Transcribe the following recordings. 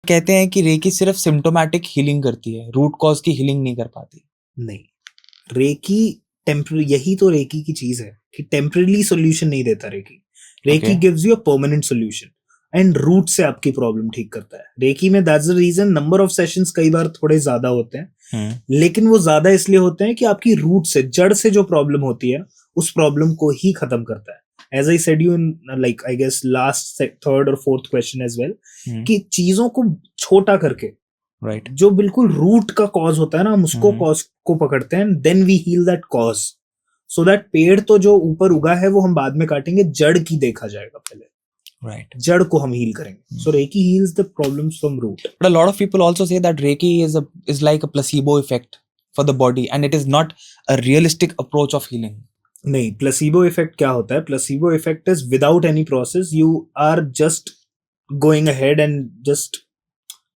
कहते हैं कि रेकी सिर्फ सिम्टोमेटिक हीलिंग करती है, रूट कॉज की हीलिंग नहीं कर पाती। नहीं, रेकी टेम्पररी, यही तो रेकी की चीज है कि टेम्पररी सॉल्यूशन नहीं देता reiki. Reiki Okay. Gives you a permanent solution and root से आपकी प्रॉब्लम ठीक करता है। रेकी में that's the reason number of sessions कई बार थोड़े ज्यादा होते हैं, लेकिन वो ज्यादा इसलिए होते हैं कि आपकी रूट से, जड़ से जो प्रॉब्लम होती है उस प्रॉब्लम को ही खत्म करता है। As I said you in like I guess last third और फोर्थ क्वेश्चन एज वेल, कि चीजों को छोटा करके राइट। जो बिल्कुल रूट का कॉज होता है ना, हम उसको कॉज को पकड़ते हैं, then we heal that cause, so that पेड़ तो जो ऊपर उगा है वो हम बाद में काटेंगे, जड़ की देखा जाएगा पहले। Right. जड़ को हम हील करेंगे। So Reiki heals the problems from root. But a lot of people also say that Reiki is like a placebo effect for the body, and it is not a realistic approach of healing. नहीं, placebo effect क्या होता है? Placebo effect is without any process. You are just going ahead and just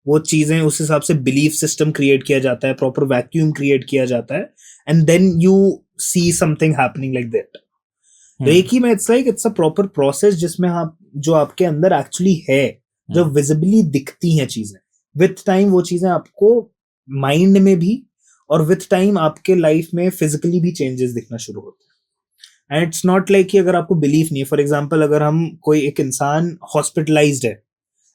वो चीजें उस हिसाब से belief system create किया जाता है, proper vacuum create किया जाता है, and then you see something happening like that. Reiki में it's like it's a proper process जिसमें आप जो आपके अंदर एक्चुअली है, जो विजिबली दिखती हैं चीजें, विथ टाइम वो चीजें आपको माइंड में भी और विथ टाइम आपके लाइफ में फिजिकली भी चेंजेस दिखना शुरू होते हैं। एंड इट्स नॉट लाइक कि अगर आपको बिलीफ नहीं है, फॉर एग्जाम्पल अगर हम कोई एक इंसान हॉस्पिटलाइज्ड है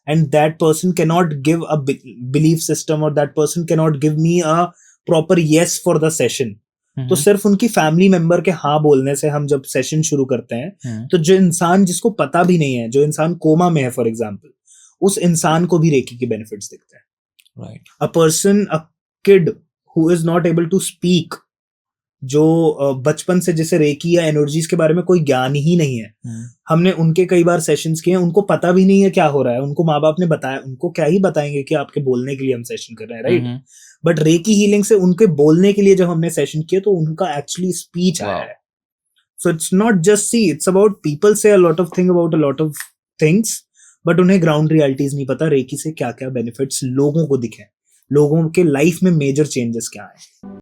and that person can not give a belief system और that person can not give me a proper yes for the session, तो सिर्फ उनकी फैमिली मेंबर के हाँ बोलने से हम जब सेशन शुरू करते हैं, तो जो इंसान जिसको पता भी नहीं है, जो इंसान कोमा में है फॉर एग्जांपल, उस इंसान को भी रेकी के बेनिफिट्स दिखते हैं। Right. A person, a kid who is not able to speak, जो बचपन से जैसे रेकी या एनर्जीज के बारे में कोई ज्ञान ही नहीं है, हमने उनके कई बार सेशंस किए हैं, उनको पता भी नहीं है क्या हो रहा है, उनको माँ बाप ने बताया, उनको क्या ही बताएंगे कि आपके बोलने के लिए हम सेशन कर रहे हैं, राइट? बट रेकी हीलिंग से उनके बोलने के लिए जब हमने सेशन किया तो उनका एक्चुअली स्पीच आया है। So it's not just see, it's about people से a lot of thing about a lot of things, but उन्हें ग्राउंड रियलिटीज नहीं पता रेकी से क्या क्या बेनिफिट्स लोगों को दिखे, लोगों के लाइफ में मेजर चेंजेस क्या है।